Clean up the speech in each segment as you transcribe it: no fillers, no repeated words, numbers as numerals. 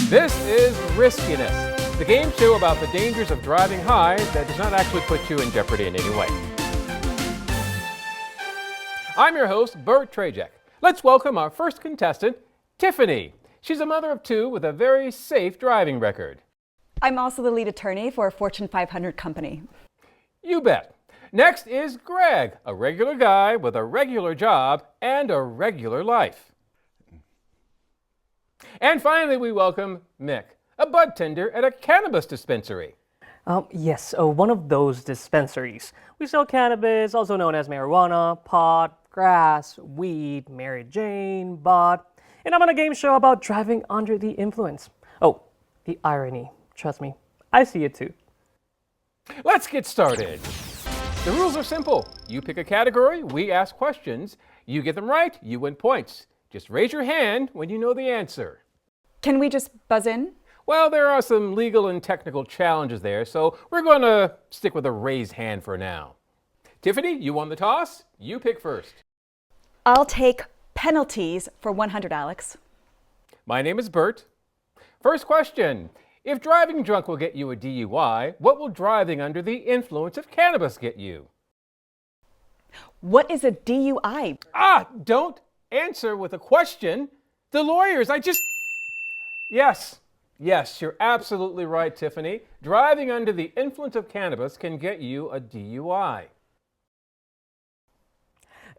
This is Riskiness, the game show about the dangers of driving high that does not actually put you in jeopardy in any way. I'm your host, Bert Trajek. Let's welcome our first contestant, Tiffany. She's a mother of two with a very safe driving record. I'm also the lead attorney for a Fortune 500 company. You bet. Next is Greg, a regular guy with a regular job and a regular life. And finally, we welcome Mick, a bud tender at a cannabis dispensary. Yes, one of those dispensaries. We sell cannabis, also known as marijuana, pot, grass, weed, Mary Jane, bud. And I'm on a game show about driving under the influence. Oh, the irony. Trust me, I see it too. Let's get started. The rules are simple. You pick a category, we ask questions. You get them right, you win points. Just raise your hand when you know the answer. Can we just buzz in? Well, there are some legal and technical challenges there, so we're going to stick with a raised hand for now. Tiffany, you won the toss. You pick first. I'll take penalties for 100, Alex. My name is Bert. First question. If driving drunk will get you a DUI, what will driving under the influence of cannabis get you? What is a DUI? Don't answer with a question. The lawyers, Yes, you're absolutely right, Tiffany. Driving under the influence of cannabis can get you a DUI.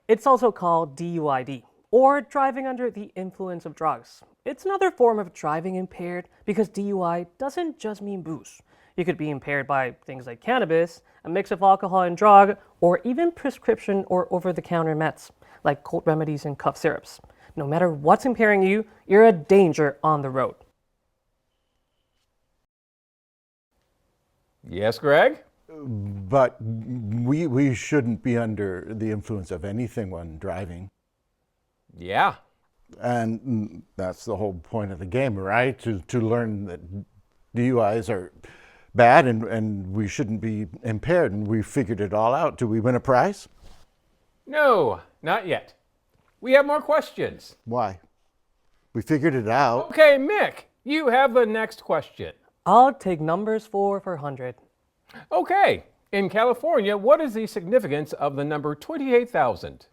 It's also called DUID, or driving under the influence of drugs. It's another form of driving impaired because DUI doesn't just mean booze. You could be impaired by things like cannabis, a mix of alcohol and drug, or even prescription or over-the-counter meds, like cold remedies and cough syrups. No matter what's impairing you, you're a danger on the road. Yes, Greg? But we shouldn't be under the influence of anything when driving. Yeah. And that's the whole point of the game, right? To learn that DUIs are bad and we shouldn't be impaired, and we figured it all out. Do we win a prize? No, not yet. We have more questions. Why? We figured it out. Okay, Mick, you have the next question. I'll take numbers 4 for 100. Okay, in California, what is the significance of the number 28,000?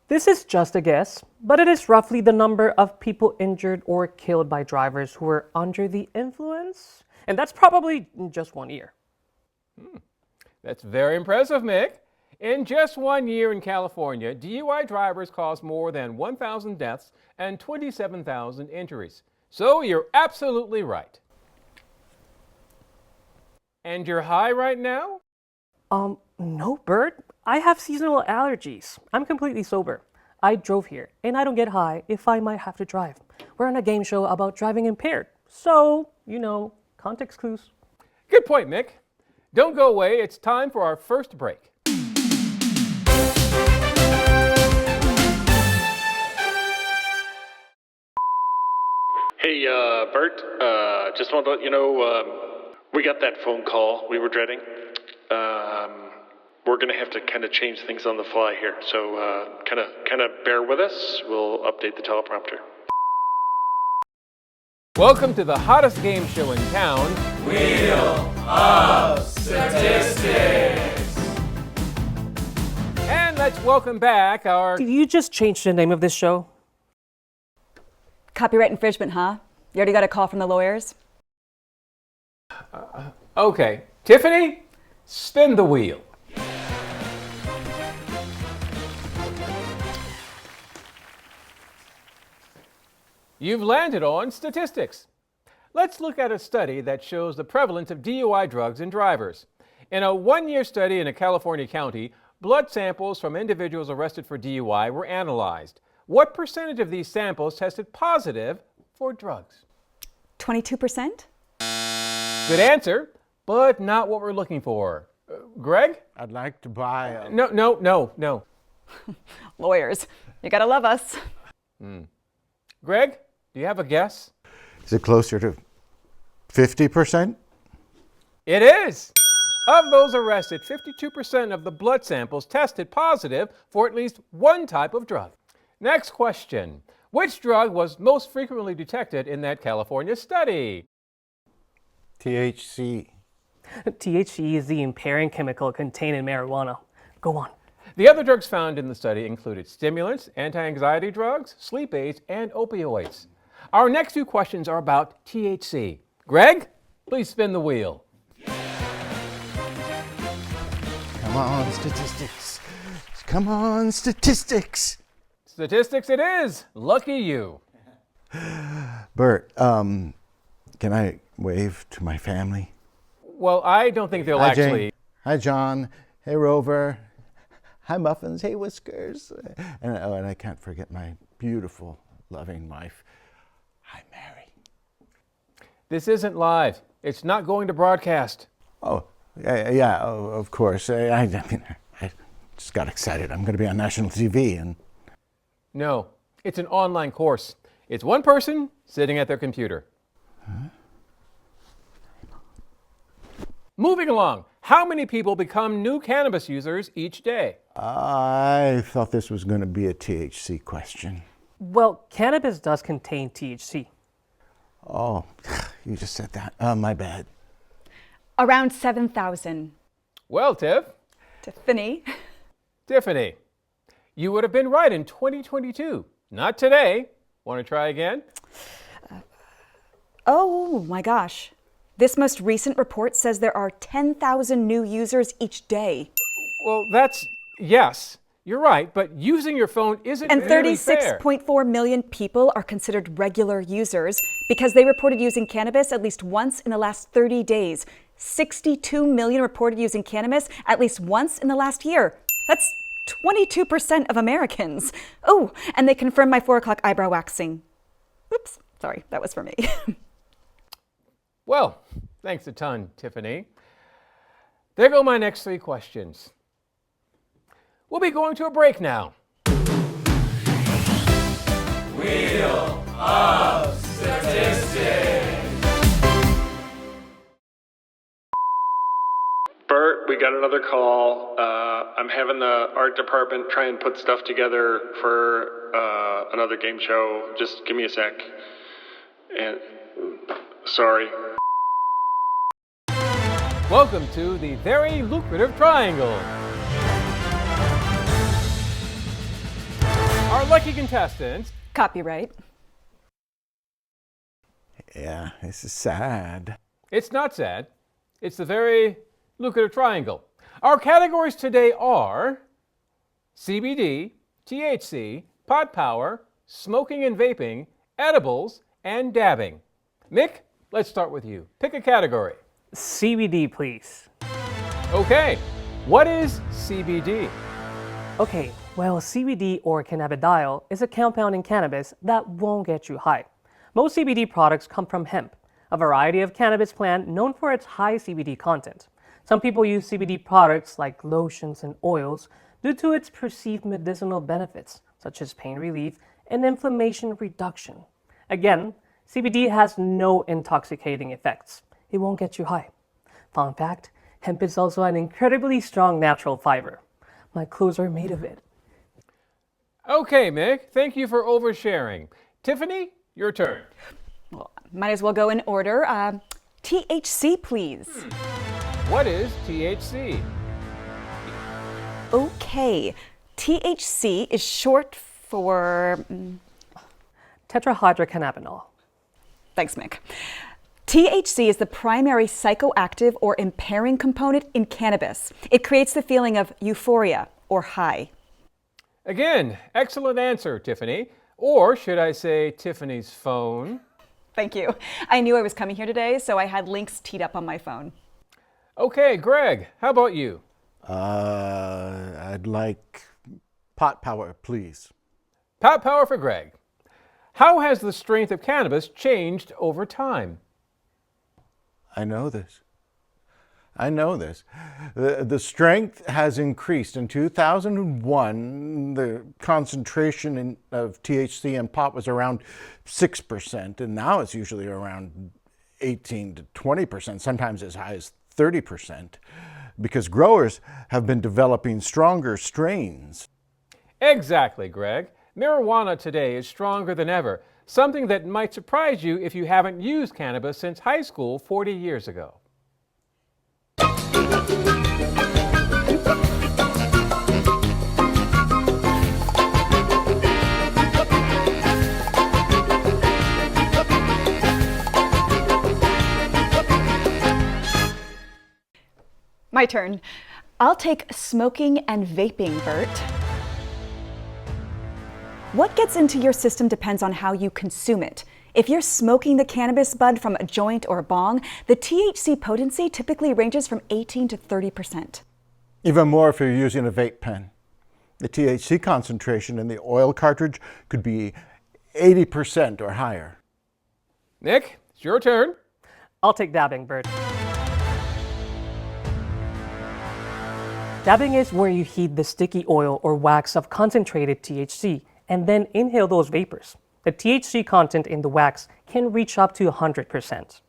This is just a guess, but it is roughly the number of people injured or killed by drivers who were under the influence. And that's probably in just 1 year. That's very impressive, Mick. In just 1 year in California, DUI drivers caused more than 1,000 deaths and 27,000 injuries. So you're absolutely right. And you're high right now? No, Bert. I have seasonal allergies. I'm completely sober. I drove here, and I don't get high if I might have to drive. We're on a game show about driving impaired. So, context clues. Good point, Mick. Don't go away. It's time for our first break. Hey, Bert, just wanted to let you know, we got that phone call we were dreading. We're going to have to kind of change things on the fly here, so kind of bear with us. We'll update the teleprompter. Welcome to the hottest game show in town, Wheel of Statistics. And let's welcome back our... Did you just change the name of this show? Copyright infringement, huh? You already got a call from the lawyers? Okay, Tiffany, spin the wheel. You've landed on statistics. Let's look at a study that shows the prevalence of DUI drugs in drivers. In a 1-year study in a California county, blood samples from individuals arrested for DUI were analyzed. What percentage of these samples tested positive for drugs? 22%? Good answer, but not what we're looking for. Greg? I'd like to buy No. Lawyers. You gotta love us. Greg, do you have a guess? Is it closer to 50%? It is! Of those arrested, 52% of the blood samples tested positive for at least one type of drug. Next question. Which drug was most frequently detected in that California study? THC. THC is the impairing chemical contained in marijuana. Go on. The other drugs found in the study included stimulants, anti-anxiety drugs, sleep aids, and opioids. Our next two questions are about THC. Greg, please spin the wheel. Come on, statistics. Come on, statistics. Statistics it is. Lucky you. Bert, can I wave to my family? Well, I don't think they'll Hi, actually... Jane. Hi, John. Hey, Rover. Hi, Muffins. Hey, Whiskers. And I can't forget my beautiful, loving wife. Hi, Mary. This isn't live. It's not going to broadcast. Oh, yeah, of course. I mean, I just got excited. I'm going to be on national TV, and No, it's an online course. It's one person sitting at their computer. Huh? Moving along, how many people become new cannabis users each day? I thought this was going to be a THC question. Well, cannabis does contain THC. Oh, you just said that. My bad. Around 7,000. Well, Tiffany. Tiffany, you would have been right in 2022. Not today. Want to try again? Oh my gosh. This most recent report says there are 10,000 new users each day. Well, yes, you're right, but using your phone isn't And really fair. 36.4 million people are considered regular users because they reported using cannabis at least once in the last 30 days. 62 million reported using cannabis at least once in the last year. That's 22% of Americans. Oh, and they confirmed my 4 o'clock eyebrow waxing. Oops, sorry, that was for me. Well, thanks a ton, Tiffany. There go my next 3 questions. We'll be going to a break now. Wheel of Statistics. Bert, we got another call. I'm having the art department try and put stuff together for another game show. Just give me a sec. And sorry. Welcome to the very lucrative triangle. Our lucky contestants. Copyright. Yeah, this is sad. It's not sad. It's the very lucrative triangle. Our categories today are CBD, THC, pot power, smoking and vaping, edibles, and dabbing. Mick, let's start with you. Pick a category. CBD, please. Okay, what is CBD? Okay, well, CBD or cannabidiol is a compound in cannabis that won't get you high. Most CBD products come from hemp, a variety of cannabis plant known for its high CBD content. Some people use CBD products like lotions and oils due to its perceived medicinal benefits, such as pain relief and inflammation reduction. Again, CBD has no intoxicating effects. It won't get you high. Fun fact, hemp is also an incredibly strong natural fiber. My clothes are made of it. Okay, Mick, thank you for oversharing. Tiffany, your turn. Well, might as well go in order. THC, please. What is THC? Okay, THC is short for... Tetrahydrocannabinol. Thanks, Mick. THC is the primary psychoactive or impairing component in cannabis. It creates the feeling of euphoria or high. Again, excellent answer, Tiffany. Or should I say Tiffany's phone? Thank you. I knew I was coming here today, so I had links teed up on my phone. Okay, Greg, how about you? I'd like pot power, please. Pot power for Greg. How has the strength of cannabis changed over time? I know this. The strength has increased. In 2001, the concentration of THC in pot was around 6%, and now it's usually around 18 to 20%, sometimes as high as 30%, because growers have been developing stronger strains. Exactly, Greg. Marijuana today is stronger than ever, something that might surprise you if you haven't used cannabis since high school 40 years ago. My turn. I'll take smoking and vaping, Bert. What gets into your system depends on how you consume it. If you're smoking the cannabis bud from a joint or a bong, the THC potency typically ranges from 18 to 30%. Even more if you're using a vape pen. The THC concentration in the oil cartridge could be 80% or higher. Nick, it's your turn. I'll take dabbing, Bert. Dabbing is where you heat the sticky oil or wax of concentrated THC and then inhale those vapors. The THC content in the wax can reach up to 100%.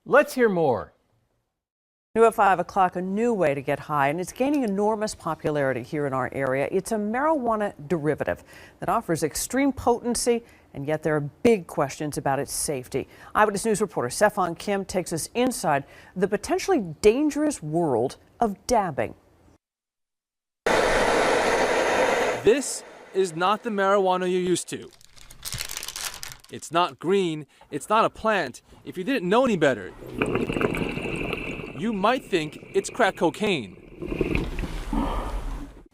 Let's hear more. New at 5 o'clock, a new way to get high, and it's gaining enormous popularity here in our area. It's a marijuana derivative that offers extreme potency, and yet there are big questions about its safety. Eyewitness News reporter Stefan Kim takes us inside the potentially dangerous world of dabbing. This is not the marijuana you're used to. It's not green, it's not a plant. If you didn't know any better, you might think it's crack cocaine.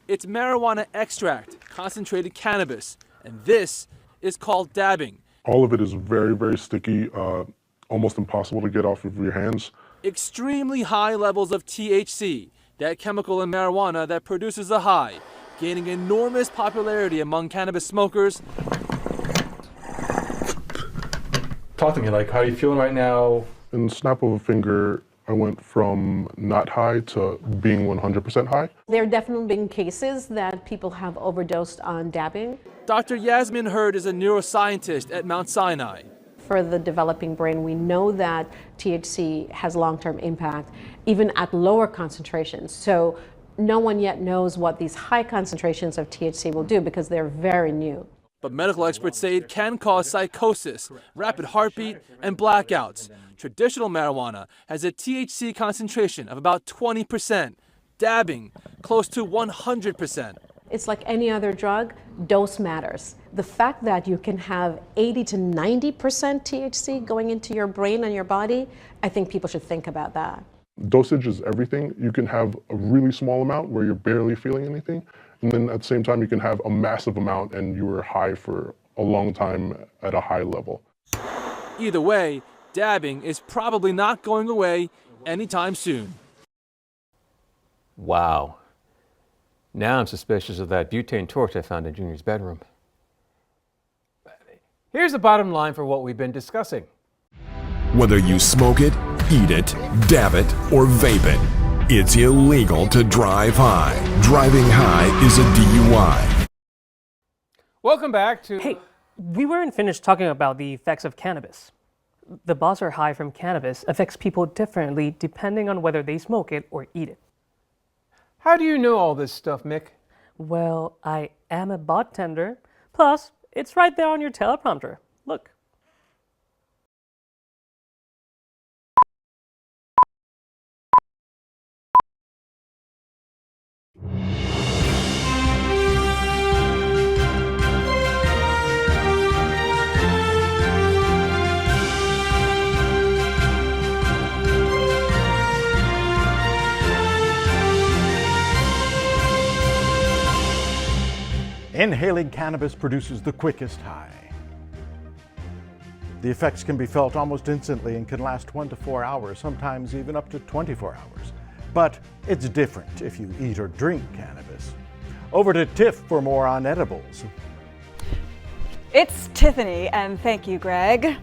It's marijuana extract, concentrated cannabis, and this is called dabbing. All of it is very, very sticky, almost impossible to get off of your hands. Extremely high levels of THC, that chemical in marijuana that produces a high, gaining enormous popularity among cannabis smokers. Talk to me, like, how are you feeling right now? In the snap of a finger, I went from not high to being 100% high. There have definitely been cases that people have overdosed on dabbing. Dr. Yasmin Hurd is a neuroscientist at Mount Sinai. For the developing brain, we know that THC has long-term impact, even at lower concentrations. So no one yet knows what these high concentrations of THC will do because they're very new. But medical experts say it can cause psychosis, rapid heartbeat, and blackouts. Traditional marijuana has a THC concentration of about 20%, dabbing close to 100%. It's like any other drug, dose matters. The fact that you can have 80 to 90% THC going into your brain and your body, I think people should think about that. Dosage is everything. You can have a really small amount where you're barely feeling anything, and then at the same time you can have a massive amount and you were high for a long time at a high level. Either way, dabbing is probably not going away anytime soon. Wow. Now I'm suspicious of that butane torch I found in Junior's bedroom. Here's the bottom line for what we've been discussing. Whether you smoke it, eat it, dab it, or vape it, it's illegal to drive high. Driving high is a DUI. Welcome back to... Hey, we weren't finished talking about the effects of cannabis. The buzz or high from cannabis affects people differently depending on whether they smoke it or eat it. How do you know all this stuff, Mick? Well, I am a bartender. Plus, it's right there on your teleprompter. Look. Inhaling cannabis produces the quickest high. The effects can be felt almost instantly and can last 1 to 4 hours, sometimes even up to 24 hours. But it's different if you eat or drink cannabis. Over to Tiff for more on edibles. It's Tiffany, and thank you, Greg.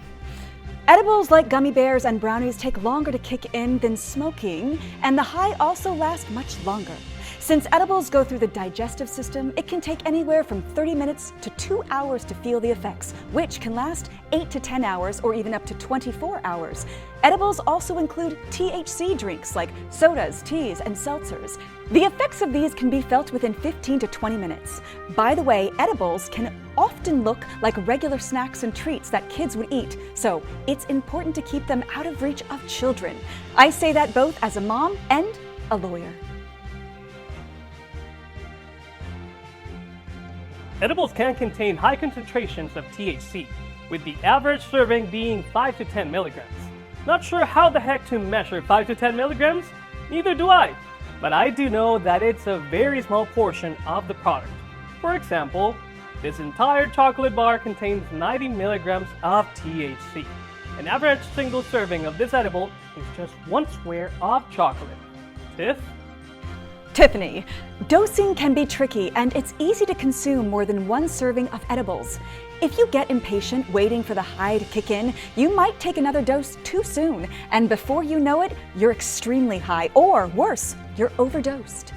Edibles like gummy bears and brownies take longer to kick in than smoking, and the high also lasts much longer. Since edibles go through the digestive system, it can take anywhere from 30 minutes to 2 hours to feel the effects, which can last 8 to 10 hours or even up to 24 hours. Edibles also include THC drinks like sodas, teas, and seltzers. The effects of these can be felt within 15 to 20 minutes. By the way, edibles can often look like regular snacks and treats that kids would eat, so it's important to keep them out of reach of children. I say that both as a mom and a lawyer. Edibles can contain high concentrations of THC, with the average serving being 5 to 10 milligrams. Not sure how the heck to measure 5 to 10 milligrams? Neither do I. But I do know that it's a very small portion of the product. For example, this entire chocolate bar contains 90 milligrams of THC. An average single serving of this edible is just 1 square of chocolate. Tiff? Tiffany, dosing can be tricky and it's easy to consume more than 1 serving of edibles. If you get impatient waiting for the high to kick in, you might take another dose too soon, and before you know it, you're extremely high, or worse, you're overdosed.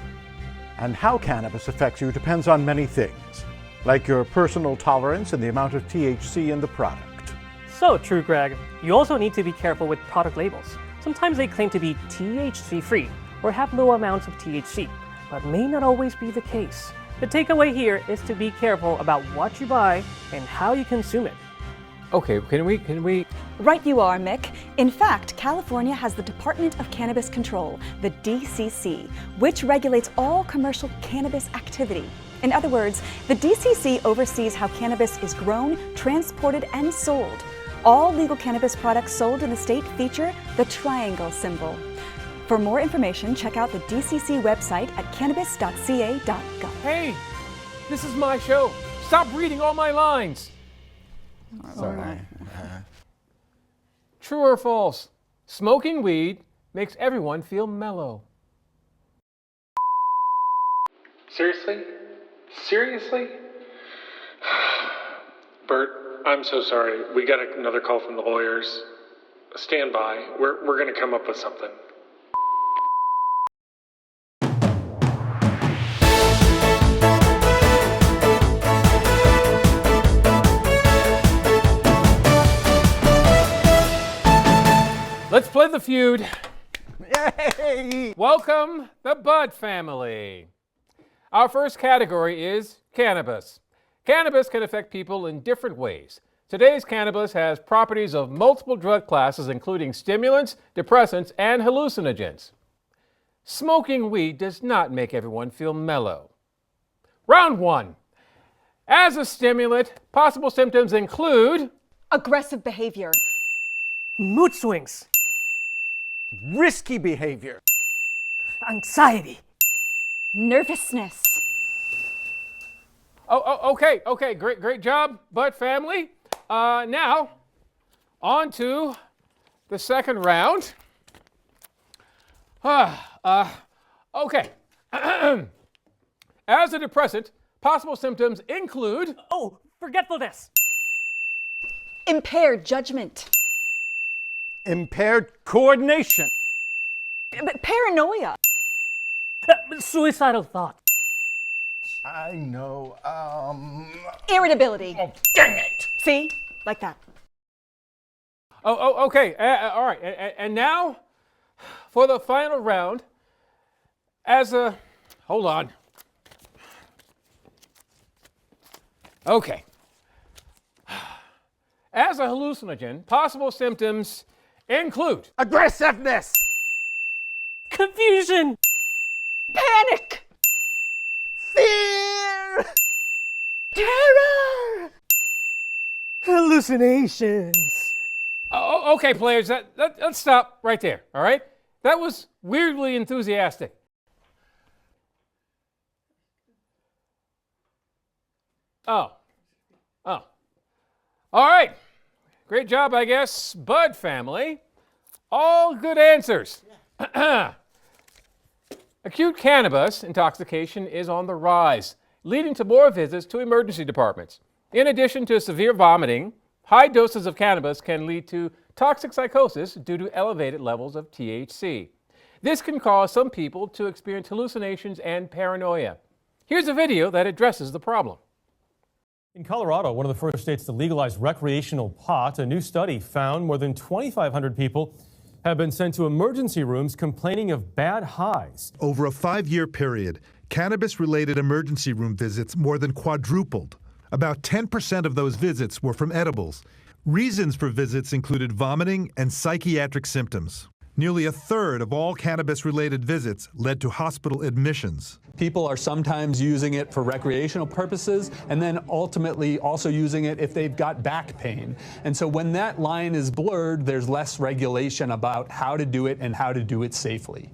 And how cannabis affects you depends on many things, like your personal tolerance and the amount of THC in the product. So true, Greg. You also need to be careful with product labels. Sometimes they claim to be THC-free or have low amounts of THC, but may not always be the case. The takeaway here is to be careful about what you buy and how you consume it. Okay, can we? Right you are, Mick. In fact, California has the Department of Cannabis Control, the DCC, which regulates all commercial cannabis activity. In other words, the DCC oversees how cannabis is grown, transported, and sold. All legal cannabis products sold in the state feature the triangle symbol. For more information, check out the DCC website at cannabis.ca.gov. Hey, this is my show. Stop reading all my lines. Sorry. True or false? Smoking weed makes everyone feel mellow. Seriously? Seriously? Bert, I'm so sorry. We got another call from the lawyers. Stand by. We're going to come up with something. Let's play the feud. Yay! Welcome, the Bud family. Our first category is cannabis. Cannabis can affect people in different ways. Today's cannabis has properties of multiple drug classes, including stimulants, depressants, and hallucinogens. Smoking weed does not make everyone feel mellow. Round 1. As a stimulant, possible symptoms include Aggressive behavior. Mood swings, Risky behavior. anxiety, Nervousness. Okay, great job, Bud family. Now, on to the second round. Okay. As a depressant, possible symptoms include forgetfulness, Impaired judgment. Impaired coordination. Paranoia. suicidal thoughts, I know. Irritability. Oh, dang it! See? Like that. Okay. All right. And now, for the final round, hold on. Okay. As a hallucinogen, possible symptoms include Aggressiveness. confusion, Panic. Fear. Terror. hallucinations. Okay, players, let's stop right there, all right? That was weirdly enthusiastic. Oh. All right. Great job, I guess, Bud family. All good answers. Acute cannabis intoxication is on the rise, leading to more visits to emergency departments. In addition to severe vomiting, high doses of cannabis can lead to toxic psychosis due to elevated levels of THC. This can cause some people to experience hallucinations and paranoia. Here's a video that addresses the problem. In Colorado, one of the first states to legalize recreational pot, a new study found more than 2,500 people have been sent to emergency rooms complaining of bad highs. Over a 5-year period, cannabis-related emergency room visits more than quadrupled. About 10% of those visits were from edibles. Reasons for visits included vomiting and psychiatric symptoms. Nearly a third of all cannabis-related visits led to hospital admissions. People are sometimes using it for recreational purposes and then ultimately also using it if they've got back pain. And so when that line is blurred, there's less regulation about how to do it and how to do it safely.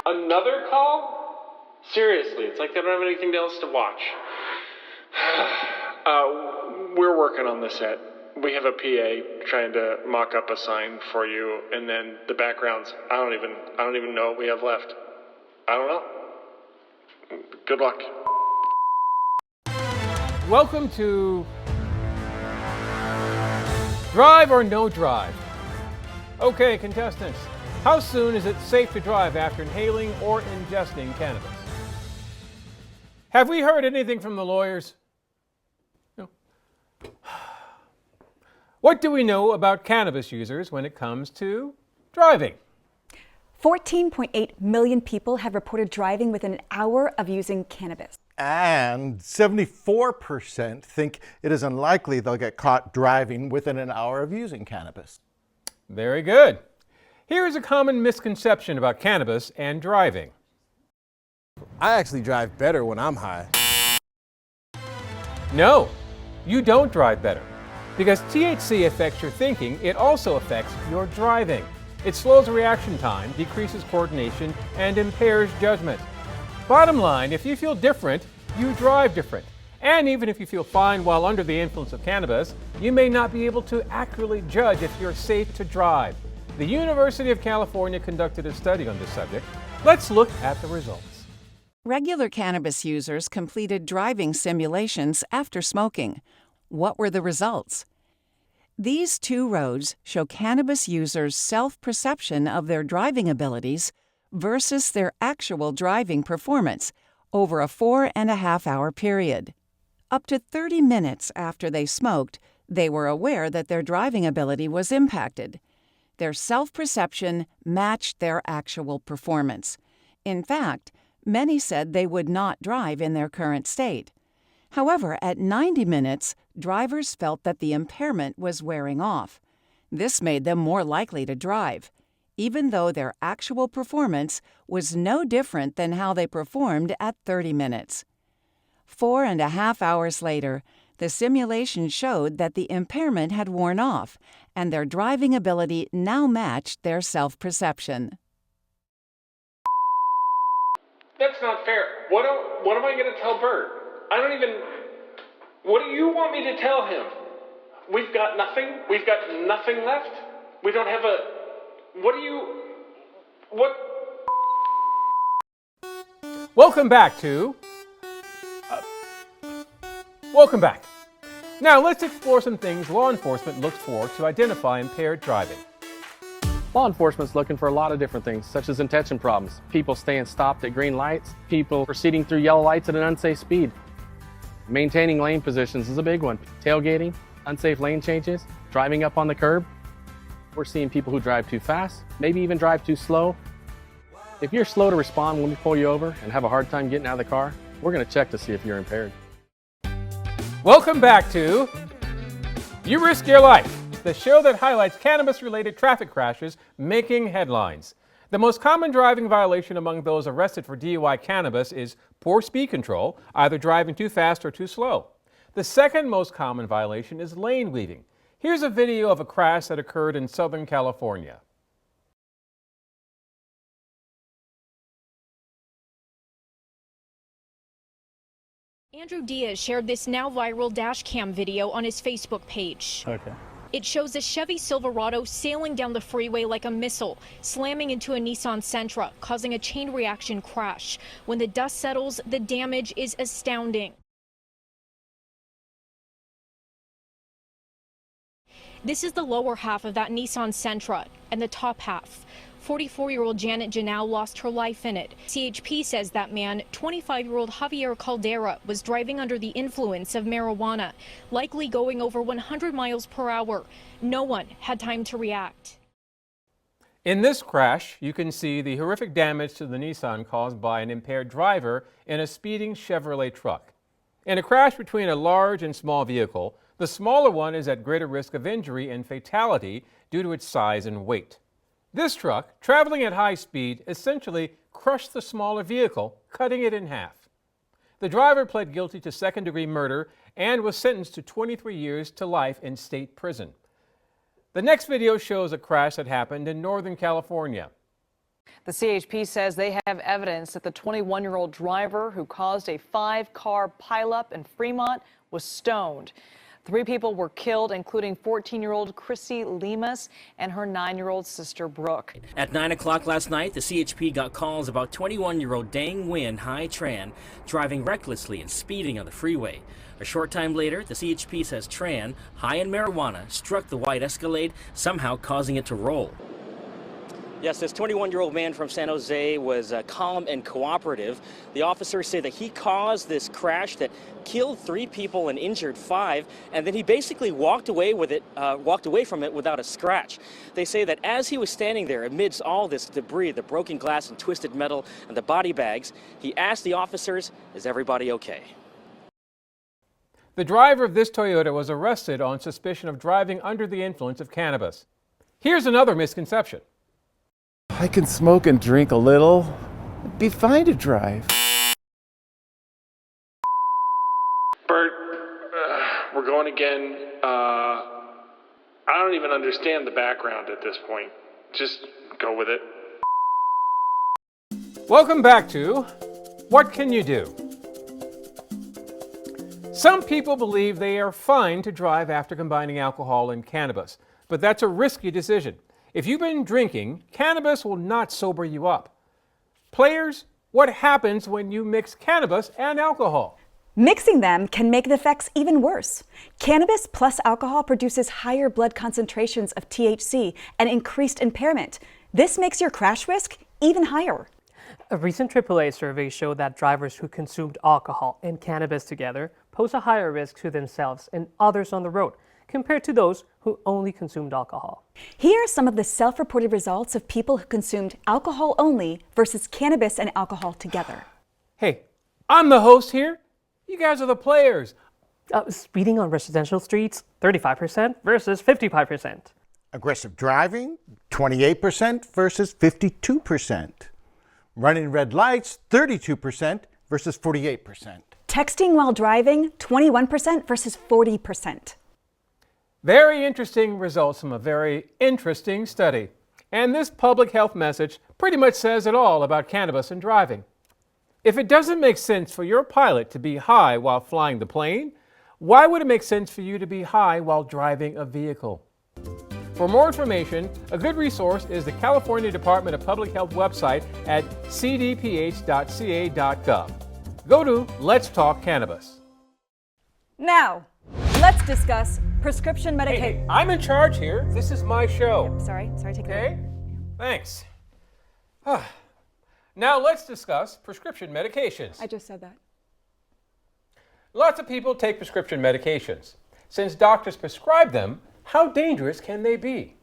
Another call? Seriously, it's like they don't have anything else to watch. We're working on the set. We have a PA trying to mock up a sign for you, and then the backgrounds, I don't even know what we have left. I don't know. Good luck. Welcome to Drive or No Drive. Okay, contestants, how soon is it safe to drive after inhaling or ingesting cannabis? Have we heard anything from the lawyers? No. What do we know about cannabis users when it comes to driving? 14.8 million people have reported driving within an hour of using cannabis. And 74% think it is unlikely they'll get caught driving within an hour of using cannabis. Very good. Here is a common misconception about cannabis and driving. I actually drive better when I'm high. No, you don't drive better. Because THC affects your thinking, it also affects your driving. It slows reaction time, decreases coordination, and impairs judgment. Bottom line, if you feel different, you drive different. And even if you feel fine while under the influence of cannabis, you may not be able to accurately judge if you're safe to drive. The University of California conducted a study on this subject. Let's look at the results. Regular cannabis users completed driving simulations after smoking. What were the results? These two rows show cannabis users' self-perception of their driving abilities versus their actual driving performance over a 4.5-hour period. Up to 30 minutes after they smoked, they were aware that their driving ability was impacted. Their self-perception matched their actual performance. In fact, many said they would not drive in their current state. However, at 90 minutes, drivers felt that the impairment was wearing off. This made them more likely to drive, even though their actual performance was no different than how they performed at 30 minutes. 4.5 hours later, the simulation showed that the impairment had worn off, and their driving ability now matched their self-perception. That's not fair. What am I going to tell Bert? What do you want me to tell him? We've got nothing? We've got nothing left? We don't have Welcome back. Now let's explore some things law enforcement looks for to identify impaired driving. Law enforcement's looking for a lot of different things, such as intention problems, people staying stopped at green lights, people proceeding through yellow lights at an unsafe speed. Maintaining lane positions is a big one. Tailgating, unsafe lane changes, driving up on the curb. We're seeing people who drive too fast, maybe even drive too slow. If you're slow to respond when we pull you over and have a hard time getting out of the car, we're going to check to see if you're impaired. Welcome back to You Risk Your Life, the show that highlights cannabis-related traffic crashes making headlines. The most common driving violation among those arrested for DUI cannabis is poor speed control, either driving too fast or too slow. The second most common violation is lane weaving. Here's a video of a crash that occurred in Southern California. Andrew Diaz shared this now viral dash cam video on his Facebook page. Okay. It shows a Chevy Silverado sailing down the freeway like a missile, slamming into a Nissan Sentra, causing a chain reaction crash. When the dust settles, the damage is astounding. This is the lower half of that Nissan Sentra, and the top half. 44-year-old Janet Janau lost her life in it. CHP says that man, 25-year-old Javier Caldera, was driving under the influence of marijuana, likely going over 100 miles per hour. No one had time to react. In this crash, you can see the horrific damage to the Nissan caused by an impaired driver in a speeding Chevrolet truck. In a crash between a large and small vehicle, the smaller one is at greater risk of injury and fatality due to its size and weight. This truck, traveling at high speed, essentially crushed the smaller vehicle, cutting it in half. The driver pled guilty to second-degree murder and was sentenced to 23 years to life in state prison. The next video shows a crash that happened in Northern California. The CHP says they have evidence that the 21-year-old driver who caused a 5-car pileup in Fremont was stoned. 3 people were killed, including 14-year-old Chrissy Lemus and her 9-year-old sister Brooke. At 9 o'clock last night, the CHP got calls about 21-year-old Dang Nguyen Hai Tran driving recklessly and speeding on the freeway. A short time later, the CHP says Tran, high in marijuana, struck the white Escalade, somehow causing it to roll. Yes, this 21-year-old man from San Jose was calm and cooperative. The officers say that he caused this crash that killed 3 people and injured 5, and then he basically walked away from it without a scratch. They say that as he was standing there amidst all this debris, the broken glass and twisted metal and the body bags, he asked the officers, "Is everybody okay?" The driver of this Toyota was arrested on suspicion of driving under the influence of cannabis. Here's another misconception. I can smoke and drink a little. It'd be fine to drive. Bert, we're going again. I don't even understand the background at this point. Just go with it. Welcome back to What Can You Do? Some people believe they are fine to drive after combining alcohol and cannabis, but that's a risky decision. If you've been drinking, cannabis will not sober you up. Players, what happens when you mix cannabis and alcohol? Mixing them can make the effects even worse. Cannabis plus alcohol produces higher blood concentrations of THC and increased impairment. This makes your crash risk even higher. A recent AAA survey showed that drivers who consumed alcohol and cannabis together pose a higher risk to themselves and others on the road compared to those who only consumed alcohol. Here are some of the self-reported results of people who consumed alcohol only versus cannabis and alcohol together. Hey, I'm the host here. You guys are the players. Speeding on residential streets, 35% versus 55%. Aggressive driving, 28% versus 52%. Running red lights, 32% versus 48%. Texting while driving, 21% versus 40%. Very interesting results from a very interesting study. And this public health message pretty much says it all about cannabis and driving. If it doesn't make sense for your pilot to be high while flying the plane, why would it make sense for you to be high while driving a vehicle? For more information, a good resource is the California Department of Public Health website at cdph.ca.gov. Go to Let's Talk Cannabis. Now, let's discuss prescription medication. Hey, I'm in charge here. This is my show. Yep, sorry, take it away. Thanks. Now let's discuss prescription medications. I just said that. Lots of people take prescription medications. Since doctors prescribe them, how dangerous can they be?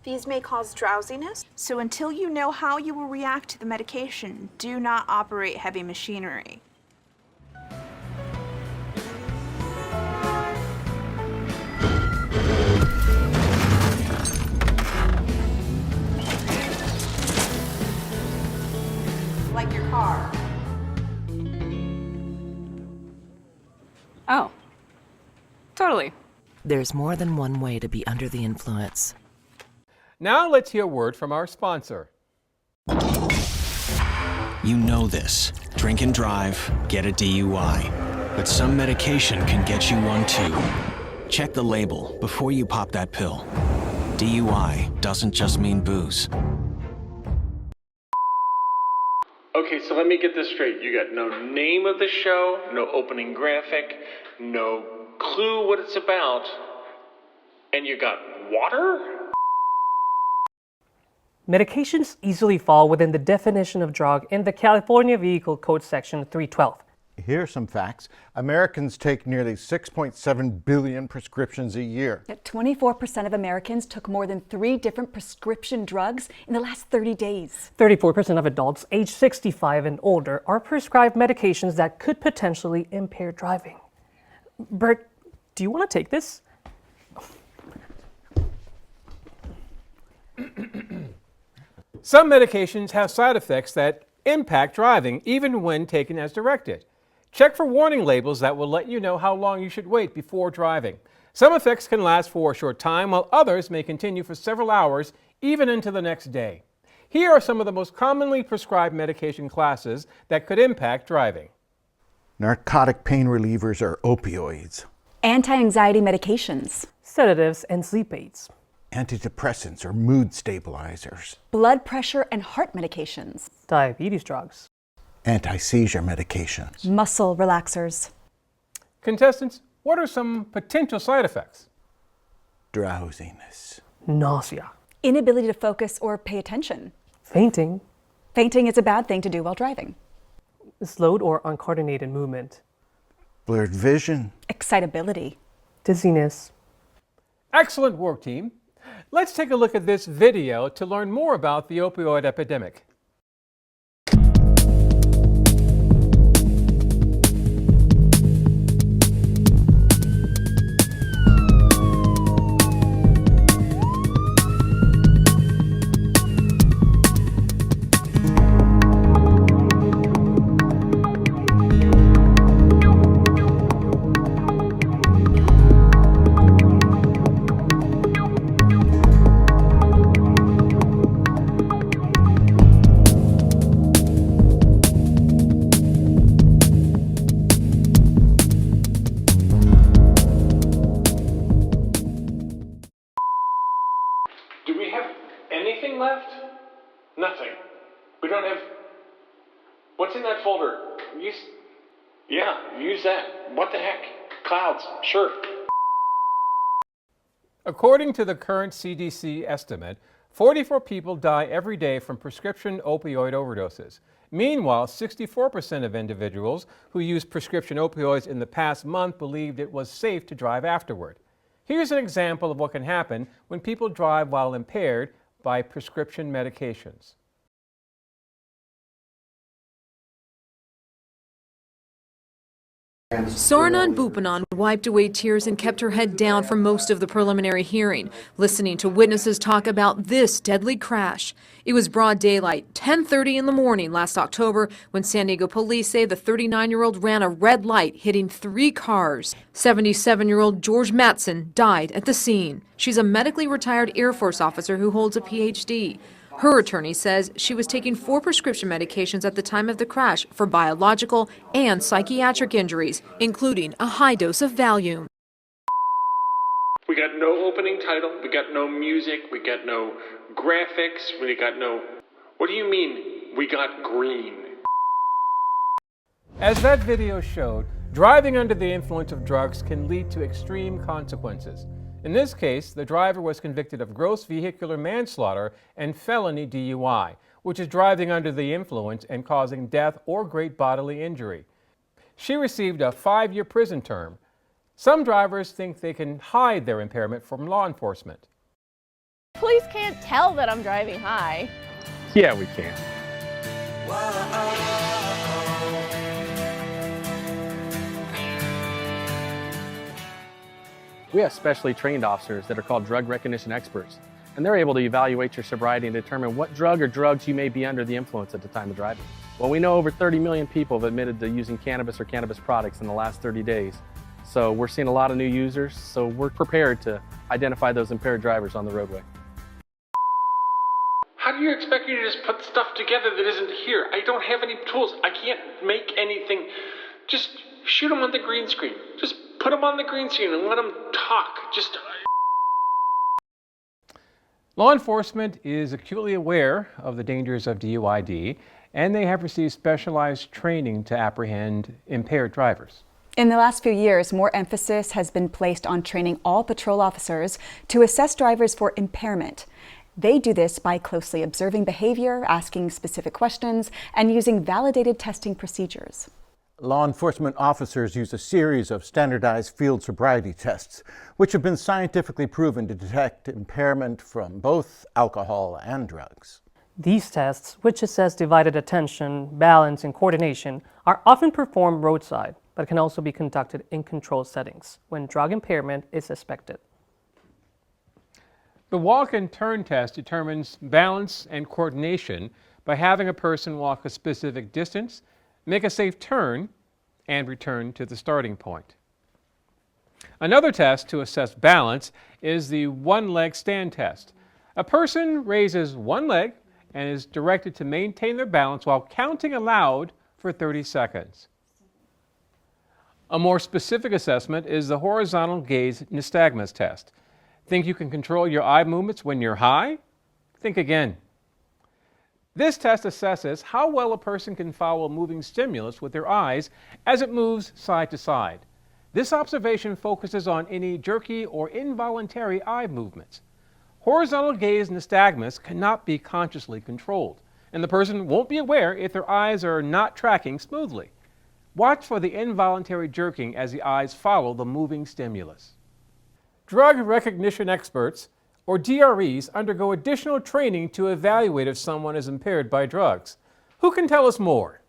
These may cause drowsiness, so until you know how you will react to the medication, do not operate heavy machinery. Like your car. Oh, totally. There's more than one way to be under the influence. Now let's hear a word from our sponsor. You know this. Drink and drive, get a DUI. But some medication can get you one too. Check the label before you pop that pill. DUI doesn't just mean booze. Okay, so let me get this straight. You got no name of the show, no opening graphic, no clue what it's about, and you got water? Medications easily fall within the definition of drug in the California Vehicle Code Section 312. Here are some facts. Americans take nearly 6.7 billion prescriptions a year. Yet 24% of Americans took more than 3 different prescription drugs in the last 30 days. 34% of adults age 65 and older are prescribed medications that could potentially impair driving. Bert, do you want to take this? Some medications have side effects that impact driving, even when taken as directed. Check for warning labels that will let you know how long you should wait before driving. Some effects can last for a short time, while others may continue for several hours, even into the next day. Here are some of the most commonly prescribed medication classes that could impact driving. Narcotic pain relievers or opioids. Anti-anxiety medications. Sedatives and sleep aids. Antidepressants or mood stabilizers. Blood pressure and heart medications. Diabetes drugs. Anti-seizure medications. Muscle relaxers. Contestants, what are some potential side effects? Drowsiness. Nausea. Inability to focus or pay attention. Fainting. Fainting is a bad thing to do while driving. Slowed or uncoordinated movement. Blurred vision. Excitability. Dizziness. Excellent work, team. Let's take a look at this video to learn more about the opioid epidemic. Do we have anything left? Nothing. We don't have... What's in that folder? Use that. What the heck? Clouds. Sure. According to the current CDC estimate, 44 people die every day from prescription opioid overdoses. Meanwhile, 64% of individuals who used prescription opioids in the past month believed it was safe to drive afterward. Here's an example of what can happen when people drive while impaired by prescription medications. Sarnan Bupanan wiped away tears and kept her head down for most of the preliminary hearing, listening to witnesses talk about this deadly crash. It was broad daylight, 10:30 in the morning last October, when San Diego police say the 39-year-old ran a red light, hitting 3 cars. 77-year-old George Matson died at the scene. She's a medically retired Air Force officer who holds a PhD. Her attorney says she was taking 4 prescription medications at the time of the crash for biological and psychiatric injuries, including a high dose of Valium. We got no opening title, we got no music, we got no graphics, we got no... What do you mean, we got green? As that video showed, driving under the influence of drugs can lead to extreme consequences. In this case, the driver was convicted of gross vehicular manslaughter and felony DUI, which is driving under the influence and causing death or great bodily injury. She received a 5-year prison term. Some drivers think they can hide their impairment from law enforcement. Police can't tell that I'm driving high. Yeah, we can. We have specially trained officers that are called drug recognition experts, and they're able to evaluate your sobriety and determine what drug or drugs you may be under the influence at the time of driving. Well, we know over 30 million people have admitted to using cannabis or cannabis products in the last 30 days. So we're seeing a lot of new users, so we're prepared to identify those impaired drivers on the roadway. How do you expect me to just put stuff together that isn't here? I don't have any tools. I can't make anything. Just shoot them on the green screen. Just put them on the green screen and let them talk. Law enforcement is acutely aware of the dangers of DUID, and they have received specialized training to apprehend impaired drivers. In the last few years, more emphasis has been placed on training all patrol officers to assess drivers for impairment. They do this by closely observing behavior, asking specific questions, and using validated testing procedures. Law enforcement officers use a series of standardized field sobriety tests, which have been scientifically proven to detect impairment from both alcohol and drugs. These tests, which assess divided attention, balance, and coordination, are often performed roadside, but can also be conducted in controlled settings when drug impairment is suspected. The walk and turn test determines balance and coordination by having a person walk a specific distance, make a safe turn, and return to the starting point. Another test to assess balance is the one-leg stand test. A person raises one leg and is directed to maintain their balance while counting aloud for 30 seconds. A more specific assessment is the horizontal gaze nystagmus test. Think you can control your eye movements when you're high? Think again. This test assesses how well a person can follow a moving stimulus with their eyes as it moves side to side. This observation focuses on any jerky or involuntary eye movements. Horizontal gaze nystagmus cannot be consciously controlled, and the person won't be aware if their eyes are not tracking smoothly. Watch for the involuntary jerking as the eyes follow the moving stimulus. Drug recognition experts, or DREs, undergo additional training to evaluate if someone is impaired by drugs. Who can tell us more?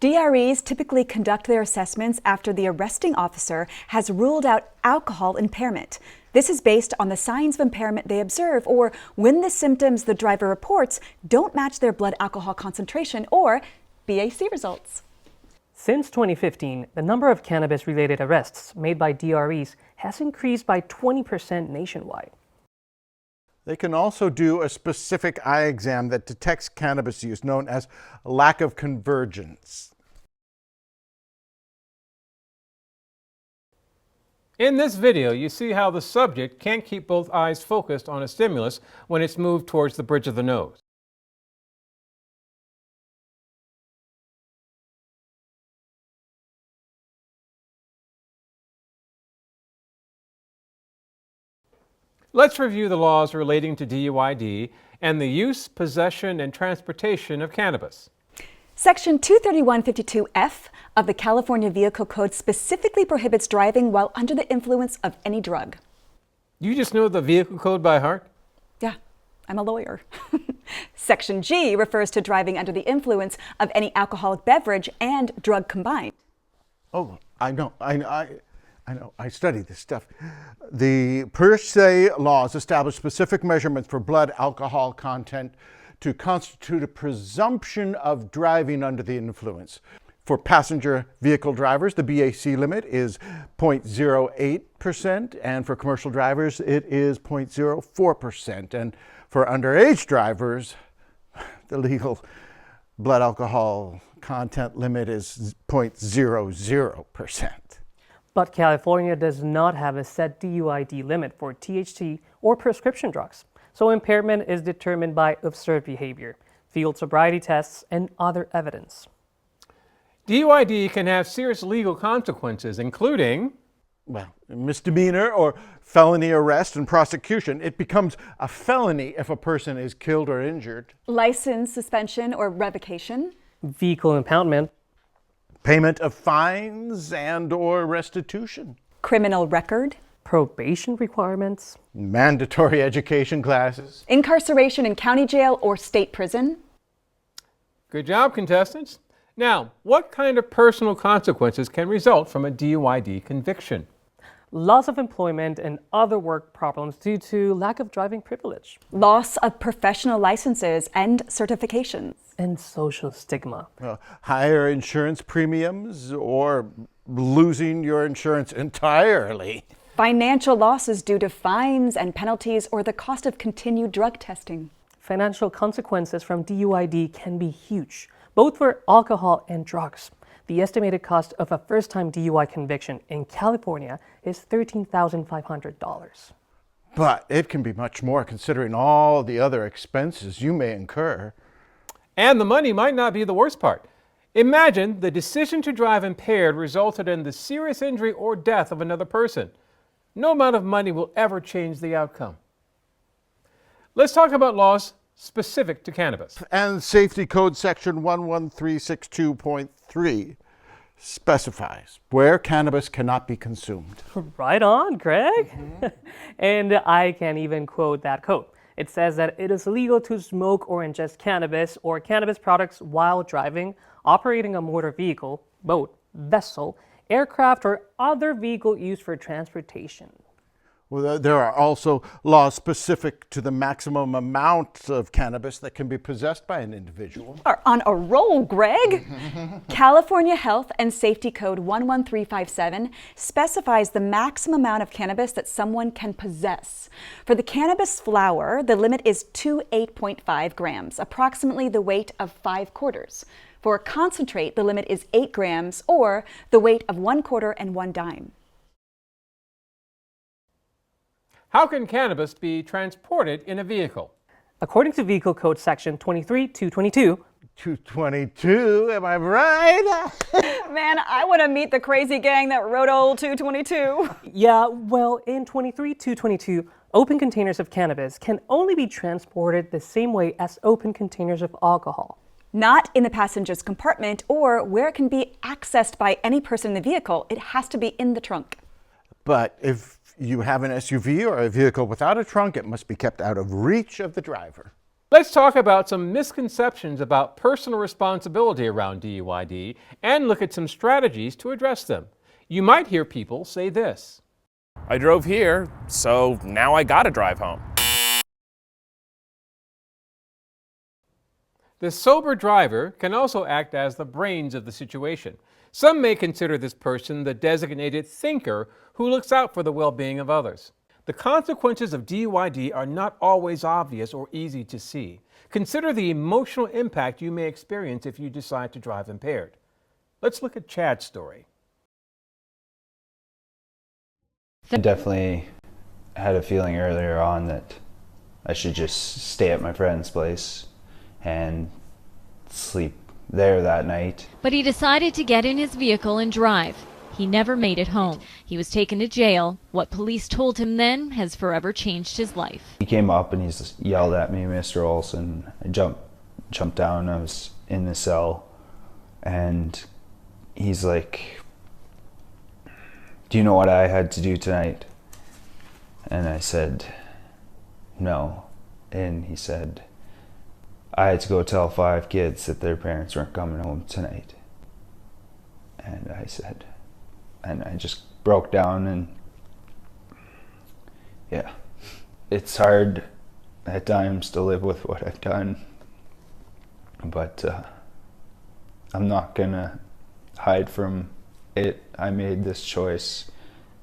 DREs typically conduct their assessments after the arresting officer has ruled out alcohol impairment. This is based on the signs of impairment they observe or when the symptoms the driver reports don't match their blood alcohol concentration or BAC results. Since 2015, the number of cannabis-related arrests made by DREs has increased by 20% nationwide. They can also do a specific eye exam that detects cannabis use, known as lack of convergence. In this video, you see how the subject can't keep both eyes focused on a stimulus when it's moved towards the bridge of the nose. Let's review the laws relating to DUID and the use, possession, and transportation of cannabis. Section 231.52(f) of the California Vehicle Code specifically prohibits driving while under the influence of any drug. You just know the vehicle code by heart? Yeah, I'm a lawyer. Section G refers to driving under the influence of any alcoholic beverage and drug combined. Oh, I know, I study this stuff. The per se laws establish specific measurements for blood alcohol content to constitute a presumption of driving under the influence. For passenger vehicle drivers, the BAC limit is 0.08%, and for commercial drivers, it is 0.04%. And for underage drivers, the legal blood alcohol content limit is 0.00%. But California does not have a set DUID limit for THC or prescription drugs, so impairment is determined by observed behavior, field sobriety tests, and other evidence. DUID can have serious legal consequences, including, well, misdemeanor or felony arrest and prosecution. It becomes a felony if a person is killed or injured. License suspension or revocation. Vehicle impoundment. Payment of fines and or restitution. Criminal record. Probation requirements. Mandatory education classes. Incarceration in county jail or state prison. Good job, contestants. Now, what kind of personal consequences can result from a DUID conviction? Loss of employment and other work problems due to lack of driving privilege. Loss of professional licenses and certifications. And social stigma. Higher insurance premiums or losing your insurance entirely. Financial losses due to fines and penalties or the cost of continued drug testing. Financial consequences from DUID can be huge, both for alcohol and drugs. The estimated cost of a first-time DUI conviction in California is $13,500. But it can be much more considering all the other expenses you may incur. And the money might not be the worst part. Imagine the decision to drive impaired resulted in the serious injury or death of another person. No amount of money will ever change the outcome. Let's talk about laws specific to cannabis. And Safety Code Section 11362.3 specifies where cannabis cannot be consumed. Right on, Greg. And I can even quote that code. It says that it is illegal to smoke or ingest cannabis or cannabis products while driving, operating a motor vehicle, boat, vessel, aircraft, or other vehicle used for transportation. Well, there are also laws specific to the maximum amount of cannabis that can be possessed by an individual. Are on a roll, Greg. California Health and Safety Code 11357 specifies the maximum amount of cannabis that someone can possess. For the cannabis flower, the limit is 8.5 grams, approximately the weight of 5 quarters. For a concentrate, the limit is 8 grams, or the weight of 1 quarter and 1 dime. How can cannabis be transported in a vehicle? According to Vehicle Code Section 23222, 222, am I right? Man, I want to meet the crazy gang that wrote old 222. Yeah, well, in 23222, open containers of cannabis can only be transported the same way as open containers of alcohol. Not in the passenger's compartment or where it can be accessed by any person in the vehicle. It has to be in the trunk. But if you have an SUV or a vehicle without a trunk, it must be kept out of reach of the driver. Let's talk about some misconceptions about personal responsibility around DUID and look at some strategies to address them. You might hear people say this: I drove here, so now I gotta drive home. The sober driver can also act as the brains of the situation. Some may consider this person the designated thinker who looks out for the well-being of others. The consequences of DUID are not always obvious or easy to see. Consider the emotional impact you may experience if you decide to drive impaired. Let's look at Chad's story. I definitely had a feeling earlier on that I should just stay at my friend's place and sleep there that night. But he decided to get in his vehicle and drive. He never made it home. He was taken to jail. What police told him then has forever changed his life. He came up and he's yelled at me, Mr. Olson. I jumped down. I was in the cell, and he's like, "Do you know what I had to do tonight?" And I said, "No." And he said, "I had to go tell 5 kids that their parents weren't coming home tonight." And I said, and I just broke down, and yeah, it's hard at times to live with what I've done, but I'm not gonna hide from it. I made this choice,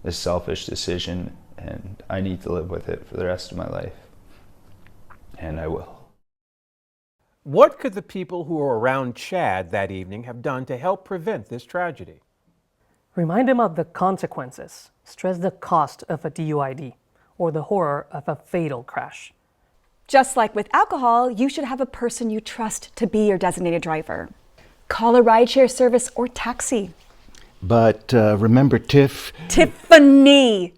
this selfish decision, and I need to live with it for the rest of my life, and I will. What could the people who were around Chad that evening have done to help prevent this tragedy? Remind him of the consequences. Stress the cost of a DUID or the horror of a fatal crash. Just like with alcohol, you should have a person you trust to be your designated driver. Call a rideshare service or taxi. But remember, Tiffany!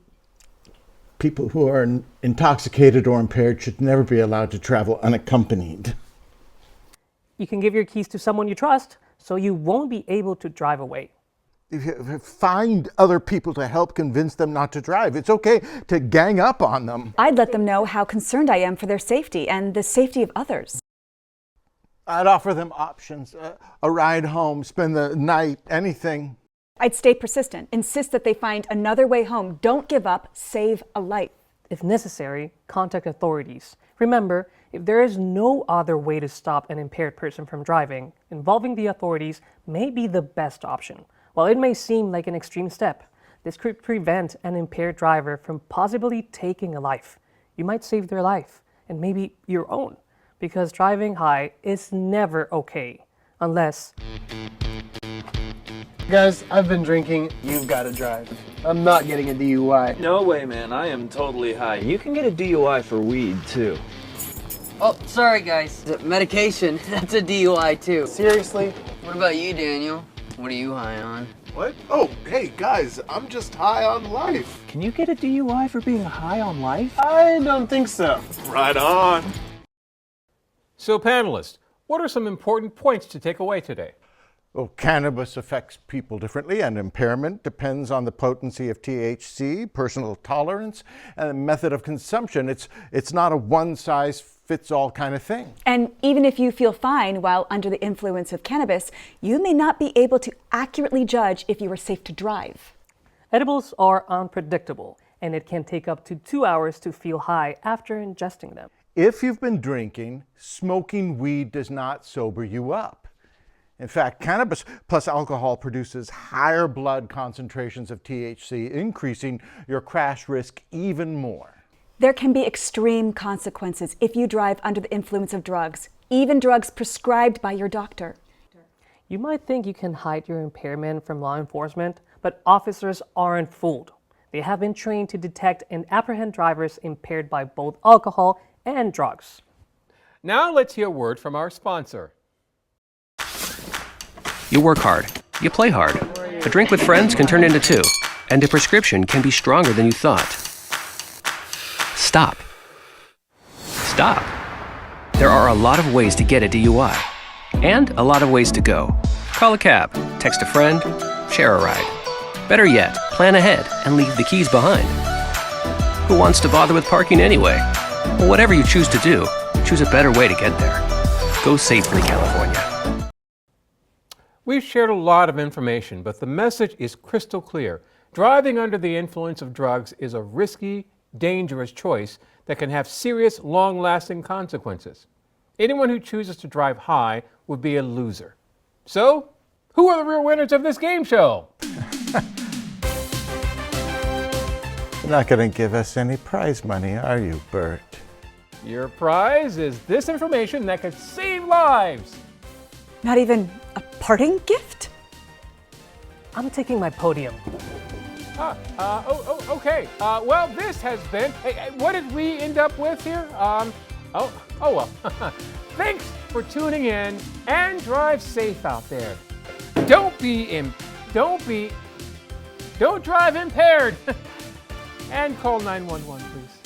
People who are intoxicated or impaired should never be allowed to travel unaccompanied. You can give your keys to someone you trust, so you won't be able to drive away. Find other people to help convince them not to drive. It's okay to gang up on them. I'd let them know how concerned I am for their safety and the safety of others. I'd offer them options, a ride home, spend the night, anything. I'd stay persistent, insist that they find another way home. Don't give up, save a life. If necessary, contact authorities. Remember, if there is no other way to stop an impaired person from driving, involving the authorities may be the best option. While it may seem like an extreme step, this could prevent an impaired driver from possibly taking a life. You might save their life, and maybe your own, because driving high is never okay, unless... Guys, I've been drinking. You've got to drive. I'm not getting a DUI. No way, man. I am totally high. You can get a DUI for weed, too. Oh, sorry, guys. Medication, that's a DUI, too. Seriously? What about you, Daniel? What are you high on? What? Oh, hey, guys, I'm just high on life. Can you get a DUI for being high on life? I don't think so. Right on. So, panelists, what are some important points to take away today? Well, cannabis affects people differently, and impairment depends on the potency of THC, personal tolerance, and the method of consumption. It's not a one-size-fits-all kind of thing. And even if you feel fine while under the influence of cannabis, you may not be able to accurately judge if you are safe to drive. Edibles are unpredictable, and it can take up to 2 hours to feel high after ingesting them. If you've been drinking, smoking weed does not sober you up. In fact, cannabis plus alcohol produces higher blood concentrations of THC, increasing your crash risk even more. There can be extreme consequences if you drive under the influence of drugs, even drugs prescribed by your doctor. You might think you can hide your impairment from law enforcement, but officers aren't fooled. They have been trained to detect and apprehend drivers impaired by both alcohol and drugs. Now let's hear a word from our sponsor. You work hard. You play hard. A drink with friends can turn into two, and a prescription can be stronger than you thought. Stop. Stop. There are a lot of ways to get a DUI, and a lot of ways to go. Call a cab, text a friend, share a ride. Better yet, plan ahead and leave the keys behind. Who wants to bother with parking anyway? Well, whatever you choose to do, choose a better way to get there. Go safely, California. We've shared a lot of information, but the message is crystal clear. Driving under the influence of drugs is a risky, dangerous choice that can have serious, long-lasting consequences. Anyone who chooses to drive high would be a loser. So, who are the real winners of this game show? You're not going to give us any prize money, are you, Bert? Your prize is this information that could save lives. Not even a parting gift? I'm taking my podium. Okay. Well, this has been. Hey, what did we end up with here? Well. Thanks for tuning in, and drive safe out there. Don't drive impaired. And call 911, please.